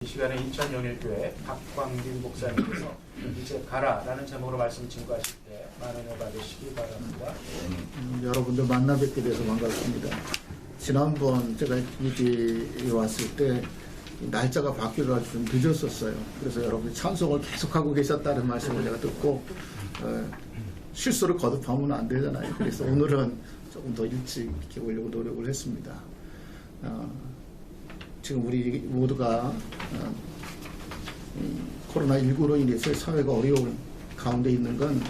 이 시간에 인천영일교회 박광빈 목사님께서 이제 가라라는 제목으로 말씀 증거하실 때 만원을 받으시기 바랍니다. 여러분들 만나 뵙게 돼서 반갑습니다. 지난번 제가 여기 왔을 때 날짜가 바뀌어가지고 좀 늦었었어요. 그래서 여러분이 찬송을 계속하고 계셨다는 말씀을 제가 듣고 실수를 거듭하면 안 되잖아요. 그래서 오늘은 조금 더 일찍 이렇게 오려고 노력을 했습니다. 지금 우리 모두가 코로나19로 인해서 사회가 어려운 가운데 있는 건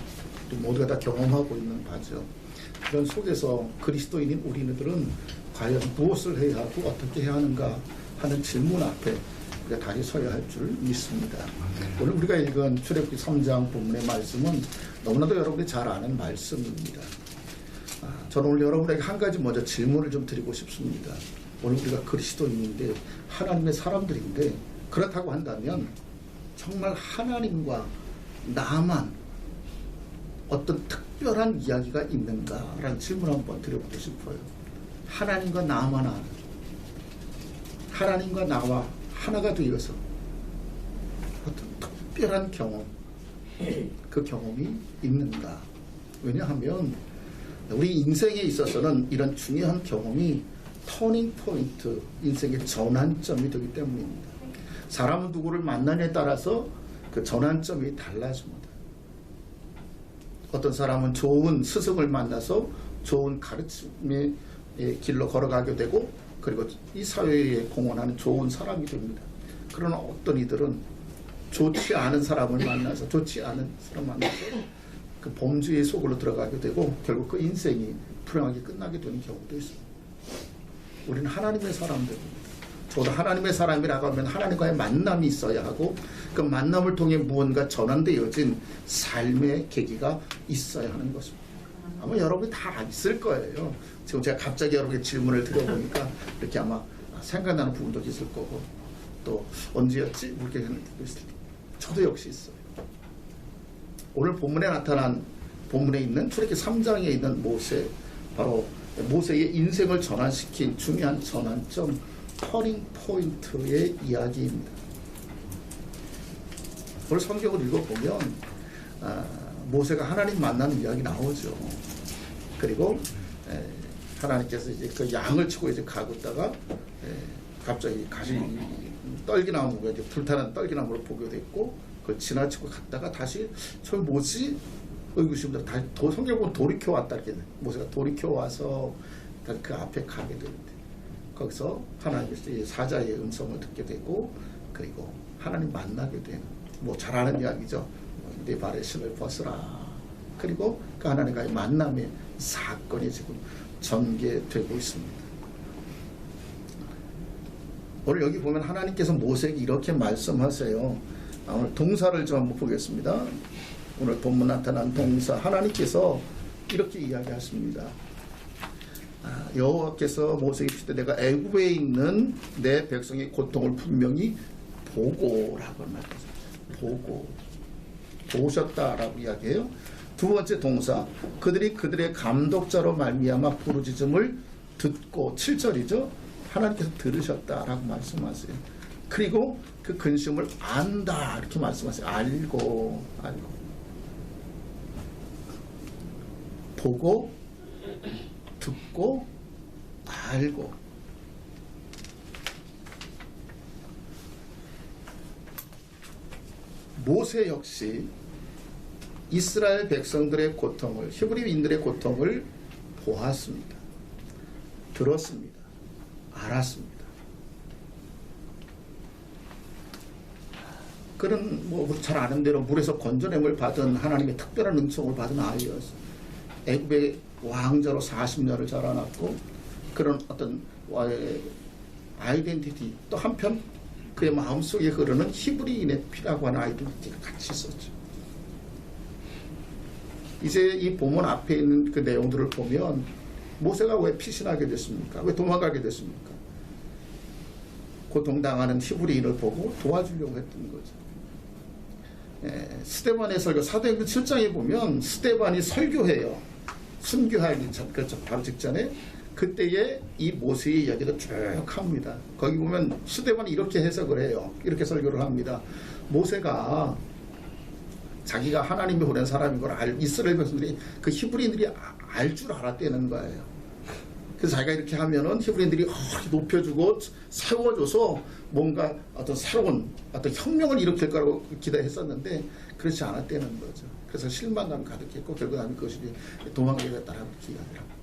우리 모두가 다 경험하고 있는 바죠. 그런 속에서 그리스도인인 우리들은 과연 무엇을 해야 하고 어떻게 해야 하는가 하는 질문 앞에 우리가 다시 서야 할 줄 믿습니다. 오늘 우리가 읽은 출애굽기 3장 본문의 말씀은 너무나도 여러분이 잘 아는 말씀입니다. 저는 오늘 여러분에게 한 가지 먼저 질문을 좀 드리고 싶습니다. 오늘 우리가 그리스도인인데 하나님의 사람들인데 그렇다고 한다면 정말 하나님과 나만 어떤 특별한 이야기가 있는가라는 질문을 한번 드려보고 싶어요. 하나님과 나만 아는, 하나님과 나와 하나가 되어서 어떤 특별한 경험, 그 경험이 있는가. 왜냐하면 우리 인생에 있어서는 이런 중요한 경험이 터닝 포인트, 인생의 전환점이 되기 때문입니다. 사람은 누구를 만나냐에 따라서 그 전환점이 달라집니다. 어떤 사람은 좋은 스승을 만나서 좋은 가르침의 길로 걸어가게 되고 그리고 이 사회에 공헌하는 좋은 사람이 됩니다. 그러나 어떤 이들은 좋지 않은 사람을 만나서 그 범죄의 속으로 들어가게 되고 결국 그 인생이 불행하게 끝나게 되는 경우도 있습니다. 우리는 하나님의 사람들입니다. 저도 하나님의 사람이라고 하면 하나님과의 만남이 있어야 하고 그 만남을 통해 무언가 전환되어진 삶의 계기가 있어야 하는 것입니다. 아마 여러분이 다 있을 거예요. 지금 제가 갑자기 여러분에게 질문을 드려보니까 이렇게 아마 생각나는 부분도 있을 거고 또 언제였지? 이렇게 저도 역시 있어요. 오늘 본문에 나타난 본문에 있는 출애굽기 3장에 있는 모세, 바로 모세의 인생을 전환시킨 중요한 전환점, 터닝 포인트의 이야기입니다. 오늘 성경을 읽어보면 모세가 하나님 만나는 이야기 나오죠. 그리고 하나님께서 이제 그 양을 치고 이제 가고 있다가 갑자기 떨기나무가 이제 불타는 떨기나무를 보게 됐고 그걸 지나치고 갔다가 다시 저 뭐지? 의구심들 다시 성경 보면 돌이켜 왔다 이렇게 모세가 돌이켜 와서 그 앞에 가게 되는데 거기서 하나님께서 사자의 음성을 듣게 되고 그리고 하나님 만나게 되는 뭐 잘 아는 이야기죠. 내 발에 신을 벗으라. 그리고 그 하나님과의 만남의 사건이 지금 전개되고 있습니다. 오늘 여기 보면 하나님께서 모세에게 이렇게 말씀하세요. 오늘 동사를 좀 한번 보겠습니다. 오늘 본문 나타난 동사 하나님께서 이렇게 이야기하십니다. 여호와께서 모세에게 이르시되 내가 애굽에 있는 내 백성의 고통을 분명히 보고라고 말했습니다. 보셨다라고 이야기해요. 두 번째 동사 그들의 감독자로 말미암아 부르짖음을 듣고 7절이죠. 하나님께서 들으셨다라고 말씀하세요. 그리고 그 근심을 안다 이렇게 말씀하세요. 알고 보고 듣고 알고 모세 역시 이스라엘 백성들의 고통을 히브리인들의 고통을 보았습니다. 들었습니다. 알았습니다. 그런 우리 잘 아는 대로 물에서 건져냄을 받은 하나님의 특별한 은총을 받은 아이였어요. 애굽의 왕자로 40년을 자라났고 그런 어떤 아이덴티티 또 한편 그의 마음속에 흐르는 히브리인의 피라고 하는 아이덴티티가 같이 있었죠. 이제 이 본문 앞에 있는 그 내용들을 보면 모세가 왜 피신하게 됐습니까? 왜 도망가게 됐습니까? 고통당하는 히브리인을 보고 도와주려고 했던 거죠. 스데반의 설교 사도행전 7장에 보면 스데반이 설교해요. 순교하기 전, 그렇죠. 바로 직전에 그때에 이 모세의 이야기가 쭉 합니다. 거기 보면 수대반이 이렇게 해석을 해요. 이렇게 설교를 합니다. 모세가 자기가 하나님이 보낸 사람인 걸 이스라엘 백성들이 그 히브리인들이 알 줄 알았다는 거예요. 그래서 자기가 이렇게 하면은 히브리인들이 높여주고 세워줘서 뭔가 어떤 새로운 어떤 혁명을 일으킬 거라고 기대했었는데 그렇지 않았다는 거죠. 그래서 실망감 가득했고 결국 나는 그것이 도망가게 됐다라고 이야기를 합니다.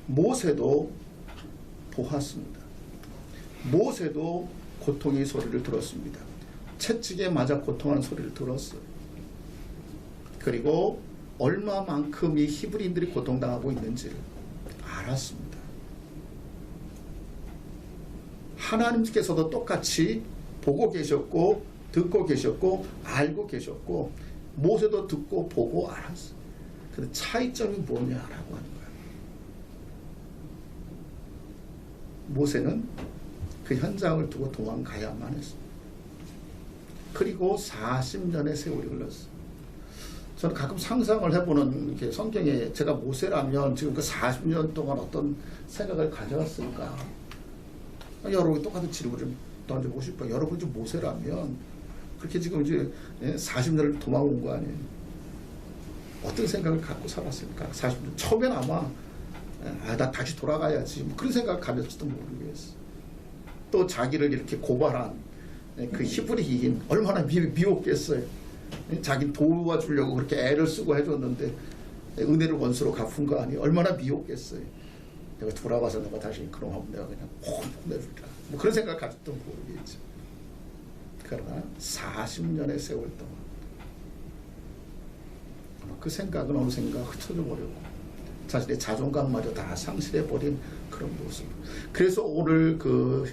모세도 보았습니다. 모세도 고통의 소리를 들었습니다. 채찍에 맞아 고통하는 소리를 들었어요. 그리고 얼마만큼 이 히브리인들이 고통당하고 있는지를 알았습니다. 하나님께서도 똑같이 보고 계셨고 듣고 계셨고 알고 계셨고 모세도 듣고 보고 알았어요. 근데 차이점이 뭐냐라고 하는 거예요. 모세는 그 현장을 두고 도망가야만 했습니다. 그리고 40년의 세월이 흘렀어요. 저는 가끔 상상을 해보는 게 성경에 제가 모세라면 지금 그 40년 동안 어떤 생각을 가져왔을까? 여러분이 똑같은 질문을 던져보고 싶어요. 여러분이 모세라면 그렇게 지금 이제 40년을 도망온 거 아니에요? 어떤 생각을 갖고 살았을까? 40년 처음엔 아마 나 다시 돌아가야지 그런 생각을 가졌을지도 모르겠어요. 또 자기를 이렇게 고발한 그 히브리인 얼마나 미웠겠어요. 자기 도와주려고 그렇게 애를 쓰고 해줬는데 은혜를 원수로 갚은 거 아니에요. 얼마나 미웠겠어요. 내가 돌아가서 내가 다시 그놈하고 내가 그냥 혼내주라. 뭐 그런 생각을 가졌던 모르겠죠. 그러나 40년의 세월 동안 그 생각은 어느샌가 흩어져 버렸고 자신의 자존감마저 다 상실해버린 그런 모습. 그래서 오늘 그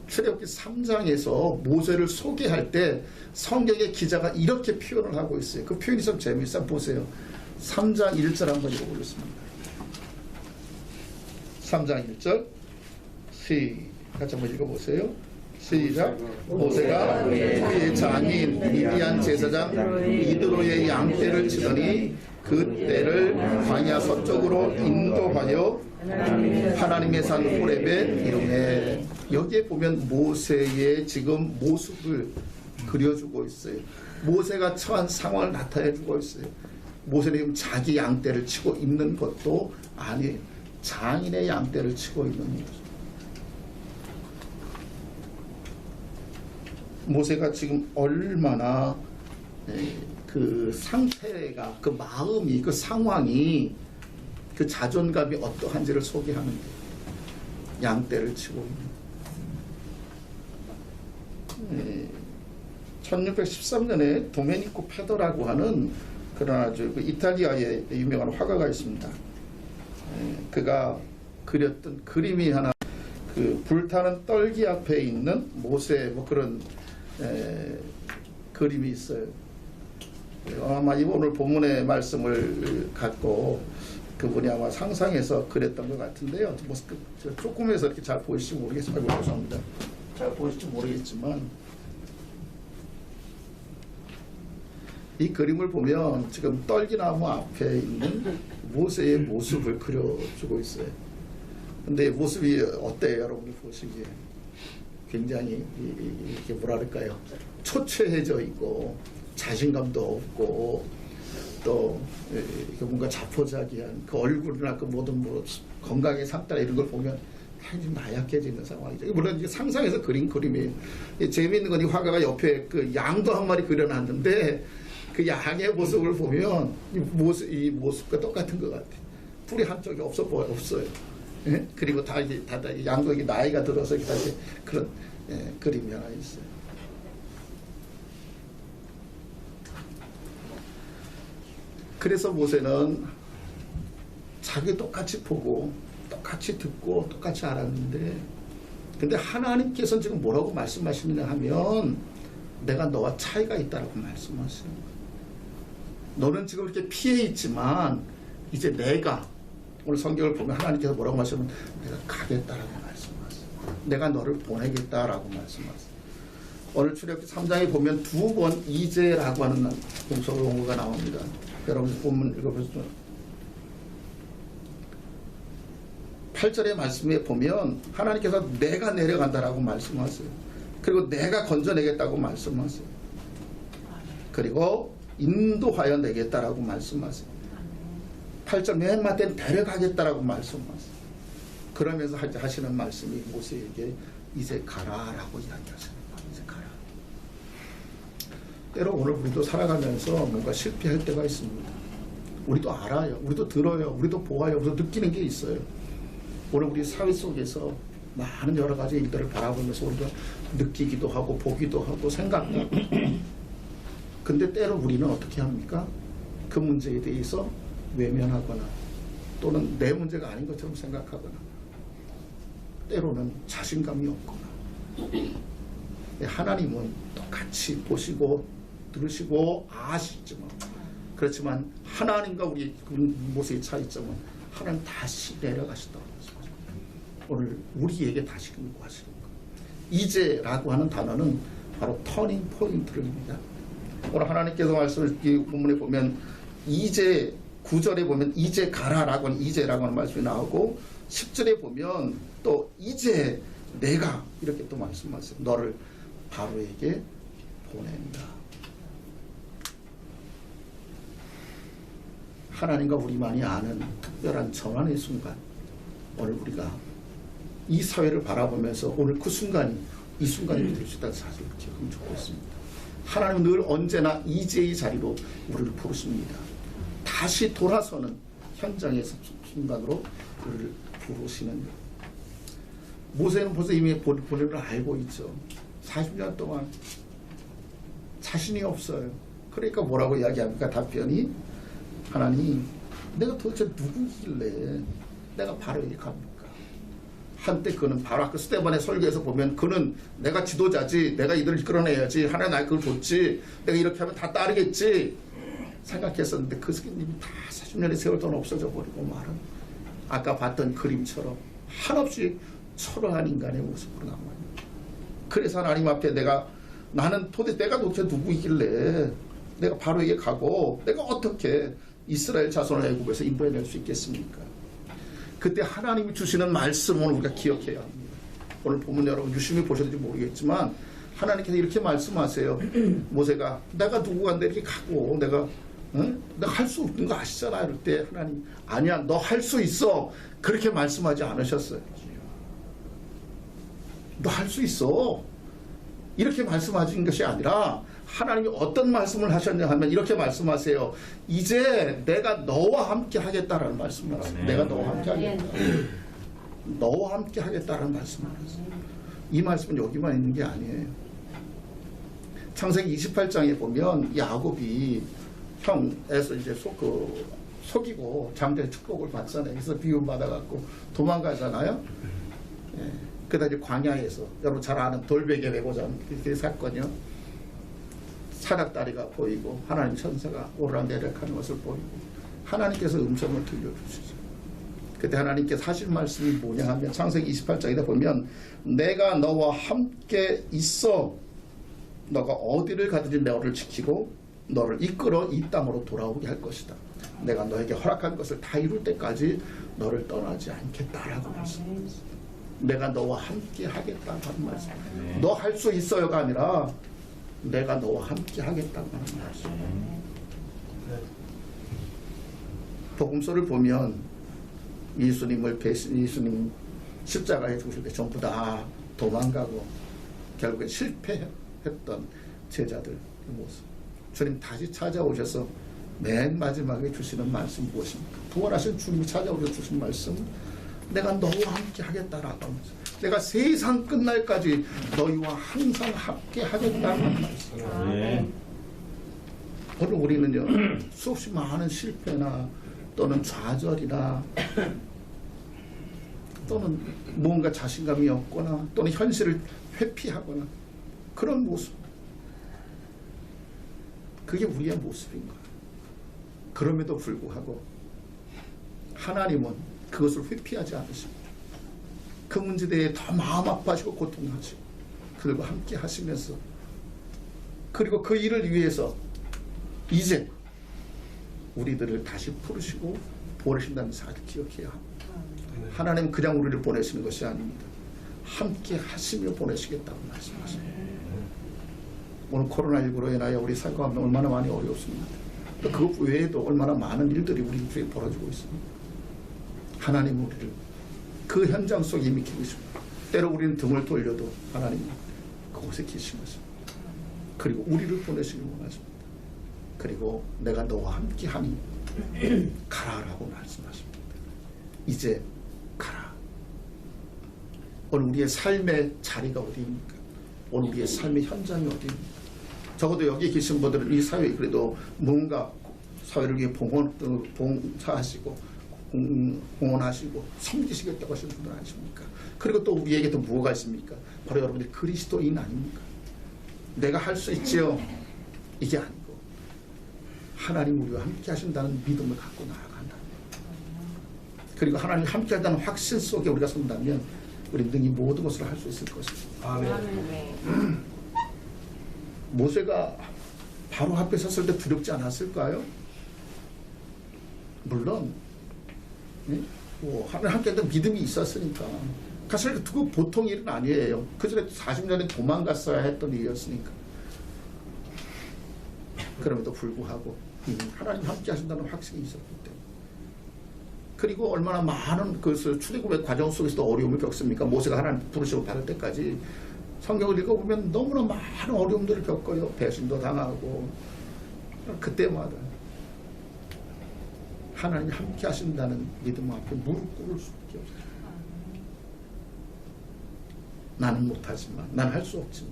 출애굽기 3장에서 모세를 소개할 때 성경의 기자가 이렇게 표현을 하고 있어요. 그 표현이 좀 재미있어요. 보세요. 3장 1절 한번 읽어보겠습니다. 3장 1절 같이 한번 읽어보세요. 시작. 모세가 그의 장인 미디안 제사장 이드로의 양떼를 치더니 그 떼를 광야 서쪽으로 인도하여 하나님의 산 호렙에 이르매. 여기에 보면 모세의 지금 모습을 그려주고 있어요. 모세가 처한 상황을 나타내주고 있어요. 모세는 지금 자기 양떼를 치고 있는 것도 아니에요. 장인의 양떼를 치고 있는 모습. 모세가 지금 얼마나 그 상태가 그 마음이 그 상황이 그 자존감이 어떠한지를 소개하는 양떼를 치고 있는 1613년에 도메니코 페도라고 하는 그런 아주 그 이탈리아의 유명한 화가가 있습니다. 그가 그렸던 그림이 하나 그 불타는 떨기 앞에 있는 모세 뭐 그런 그림이 있어요. 아마 오늘 본문의 말씀을 갖고 그분이 아마 상상해서 그랬던 것 같은데요. 뭐 조금해서 이렇게 잘 보일지 모르겠지만 죄송합니다. 잘 보일지 모르겠지만 이 그림을 보면 지금 떨기나무 앞에 있는 모세의 모습을 그려주고 있어요. 근데 모습이 어때요, 여러분이 보시기에? 굉장히 이렇게 뭐랄까요? 초췌해져 있고 자신감도 없고 또 뭔가 자포자기한 그 얼굴이나 그 모든 뭐 건강의 상태 이런 걸 보면 굉장히 나약해지는 상황이죠. 물론 이제 상상해서 그린 그림이에요. 재미있는 건 이 화가가 옆에 그 양도 한 마리 그려놨는데 그 양의 모습을 보면 이 모습과 똑같은 것 같아요. 뿔이 한쪽이 없어요. 예? 그리고 다 양도 나이가 들어서 다시 그런 그림이 하나 있어요. 그래서 모세는 자기 똑같이 보고 똑같이 듣고 똑같이 알았는데 근데 하나님께서는 지금 뭐라고 말씀하시느냐 하면 내가 너와 차이가 있다라고 말씀하세요. 너는 지금 이렇게 피해 있지만 이제 내가 오늘 성경을 보면 하나님께서 뭐라고 말씀하면 내가 가겠다라고 말씀하세요. 내가 너를 보내겠다라고 말씀하세요. 오늘 출애굽기 3장에 보면 두 번 이제라고 하는 용어가 나옵니다. 여러분 본문 읽어보시죠. 8절의 말씀에 보면 하나님께서 내가 내려간다라고 말씀하세요. 그리고 내가 건져내겠다고 말씀하세요. 그리고 인도하여 내겠다라고 말씀하세요. 8절 맨 마디는 데려가겠다라고 말씀하세요. 그러면서 하시는 말씀이 모세에게 이제 가라라고 이야기하세요. 이제 가라. 때로 오늘 우리도 살아가면서 뭔가 실패할 때가 있습니다. 우리도 알아요. 우리도 들어요. 우리도 보아요. 우리도 느끼는 게 있어요. 오늘 우리 사회 속에서 많은 여러 가지 일들을 바라보면서 우리가 느끼기도 하고 보기도 하고 생각도 하고 근데 때로 우리는 어떻게 합니까? 그 문제에 대해서 외면하거나 또는 내 문제가 아닌 것처럼 생각하거나 때로는 자신감이 없거나 하나님은 똑같이 보시고 들으시고 아시지만 그렇지만 하나님과 우리 모세의 차이점은 하나님 다시 내려가시다고 말씀하죠. 오늘 우리에게 다시 요구하시는 거. 이제라고 하는 단어는 바로 터닝 포인트를 입니다. 오늘 하나님께서 말씀을 이 본문에 보면 이제 9절에 보면 이제 가라라고 하는 이제라고 하는 말씀이 나오고 10절에 보면 또 이제 내가 이렇게 또 말씀하세요. 너를 바로에게 보낸다. 하나님과 우리만이 아는 특별한 전환의 순간 오늘 우리가 이 사회를 바라보면서 오늘 그 순간이 이 순간이 될 수 있다는 사실을 기억하면 좋겠습니다. 하나님은 늘 언제나 이제의 자리로 우리를 부르십니다. 다시 돌아서는 현장의 순간으로 우리를 부르시는 모세는 벌써 이미 본인을 알고 있죠. 40년 동안 자신이 없어요. 그러니까 뭐라고 이야기합니까? 답변이 하나님 내가 도대체 누구길래 내가 바로에게 갑니까? 한때 그는 바로 그 스데반의 설교에서 보면 그는 내가 지도자지 내가 이들을 이끌어내야지 하나님 날 그걸 줬지 내가 이렇게 하면 다 따르겠지 생각했었는데 그 스님이 다 40년의 세월 동안 없어져 버리고 말은 아까 봤던 그림처럼 한없이 초라한 인간의 모습으로 남아요. 그래서 하나님 앞에 나는 도대체 내가 누구이길래 내가 바로에게 가고 내가 어떻게 이스라엘 자손을 애굽에서 인도해낼 수 있겠습니까? 그때 하나님이 주시는 말씀을 우리가 기억해야 합니다. 오늘 보면 여러분 유심히 보셨는지 모르겠지만 하나님께서 이렇게 말씀하세요. 모세가 내가 누구간데 이렇게 가고 내가 할 수 없는 거 아시잖아. 이럴 때 하나님 아니야 너 할 수 있어. 그렇게 말씀하지 않으셨어요. 너 할 수 있어. 이렇게 말씀하신 것이 아니라 하나님이 어떤 말씀을 하셨냐 하면 이렇게 말씀하세요. 이제 내가 너와 함께 하겠다라는 말씀을 하세요. 내가 너와 함께 하겠다. 너와 함께 하겠다라는 말씀을 하세요. 이 말씀은 여기만 있는 게 아니에요. 창세기 28장에 보면 야곱이 형에서 이제 속이고 장자의 축복을 받잖아요. 그래서 비움 받아갖고 도망가잖아요. 예. 그다음 이제 광야에서 여러분 잘 아는 돌베개 메고 자는 그 사건이요. 사닥다리가 보이고 하나님 천사가 오르락내리락하는 것을 보이고 하나님께서 음성을 들려주시죠. 그때 하나님께서 하실 말씀이 뭐냐 하면 창세기 28장에다 보면 내가 너와 함께 있어 너가 어디를 가든지 너를 지키고 너를 이끌어 이 땅으로 돌아오게 할 것이다. 내가 너에게 허락한 것을 다 이룰 때까지 너를 떠나지 않겠다라고 말씀했어요. 내가 너와 함께 하겠다고 하는 말씀. 너 할 수 있어요가 아니라 내가 너와 함께 하겠다고 하는 말씀. 복음서를 보면 예수님 십자가에 죽으실 때 전부 다 도망가고 결국에 실패했던 제자들 모습. 주님 다시 찾아오셔서 맨 마지막에 주시는 말씀 무엇입니까? 부활하신 주님이 찾아오셔서 주신 말씀 내가 너와 함께 하겠다라고 하면서 내가 세상 끝날까지 너희와 항상 함께 하겠다는 말씀. 오늘 우리는요 수없이 많은 실패나 또는 좌절이나 또는 뭔가 자신감이 없거나 또는 현실을 회피하거나 그런 모습 그게 우리의 모습인 거예요. 그럼에도 불구하고 하나님은 그것을 회피하지 않으십니다. 그 문제에 대해 더 마음 아파하시고 고통하시고 그들과 함께 하시면서 그리고 그 일을 위해서 이제 우리들을 다시 부르시고 보내신다는 사실을 기억해야 합니다. 하나님 그냥 우리를 보내시는 것이 아닙니다. 함께 하시며 보내시겠다고 말씀하십니다. 오늘 코로나19로 인하여 우리 사회가 얼마나 많이 어렵습니다. 또 그 외에도 얼마나 많은 일들이 우리 주위에 벌어지고 있습니다. 하나님 우리를 그 현장 속에 이미 계십니다. 때로 우리는 등을 돌려도 하나님 그곳에 계신 것입니다. 그리고 우리를 보내시길 원하십니다. 그리고 내가 너와 함께 하니 가라라고 말씀하십니다. 이제 가라. 오늘 우리의 삶의 자리가 어디입니까? 오늘 우리의 삶의 현장이 어디입니까? 적어도 여기 계신 분들은 이 사회에 그래도 뭔가 사회를 위해 봉사하시고 공헌하시고 섬기시겠다고 하시는 분들 아니십니까? 그리고 또 우리에게 또 무엇가 있습니까? 바로 여러분들이 그리스도인 아닙니까? 내가 할 수 있지요. 이게 아니고 하나님 우리와 함께 하신다는 믿음을 갖고 나아간다. 그리고 하나님 함께 한다는 확신 속에 우리가 선다면 우리 능히 모든 것을 할 수 있을 것입니다. 아멘. 모세가 바로 앞에 섰을 때 두렵지 않았을까요? 물론 하나님 함께 한다는 믿음이 있었으니까. 사실 그거 보통 일은 아니에요. 그 전에 40년에 도망갔어야 했던 일이었으니까. 그럼에도 불구하고 하나님 함께 하신다는 확신이 있었기 때문에. 그리고 얼마나 많은 그것을 출애굽의 과정 속에서도 어려움을 겪습니까? 모세가 하나님 부르시고 받을 때까지 성경을 읽어보면 너무나 많은 어려움들을 겪어요. 배신도 당하고. 그때마다 하나님 함께 하신다는 믿음 앞에 무릎 꿇을 수밖에 없어요. 나는 못하지만, 난 할 수 없지만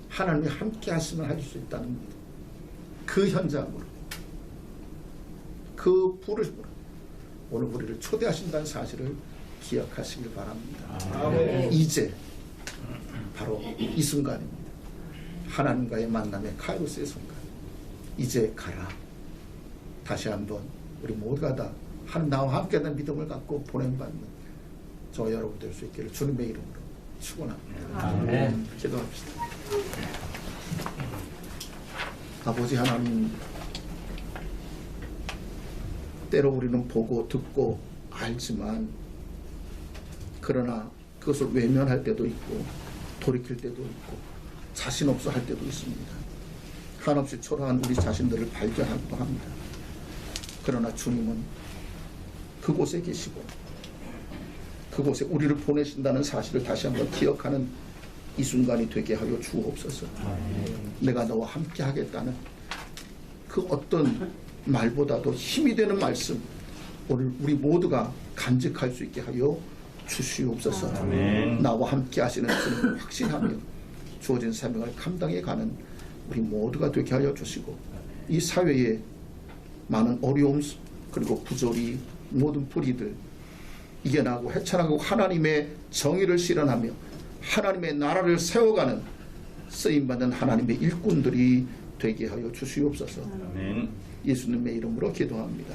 하나님이 함께 하시면 할 수 있다는 믿음. 그 현장으로, 그 부르심으로 오늘 우리를 초대하신다는 사실을 기억하시길 바랍니다. 아멘. 이제 바로 이 순간입니다. 하나님과의 만남의 카이로스의 순간. 이제 가라. 다시 한번 우리 모두가 다 나와 함께하는 믿음을 갖고 보냄받는 저와 여러분 될 수 있기를 주님의 이름으로 축원합니다. 아멘. 기도합시다. 아버지 하나님, 때로 우리는 보고 듣고 알지만 그러나 그것을 외면할 때도 있고 돌이킬 때도 있고 자신 없어 할 때도 있습니다. 한없이 초라한 우리 자신들을 발견하기도 합니다. 그러나 주님은 그곳에 계시고 그곳에 우리를 보내신다는 사실을 다시 한번 기억하는 이 순간이 되게 하여 주옵소서. 내가 너와 함께 하겠다는 그 어떤 말보다도 힘이 되는 말씀, 오늘 우리 모두가 간직할 수 있게 하여 주시옵소서. 나와 함께 하시는 주님을 확신하며 주어진 사명을 감당해 가는 우리 모두가 되게 하여 주시고, 이 사회에 많은 어려움 그리고 부조리, 모든 불의들 이겨나고 헤쳐나가고 하나님의 정의를 실현하며 하나님의 나라를 세워가는 쓰임받는 하나님의 일꾼들이 되게 하여 주시옵소서. 예수님의 이름으로 기도합니다.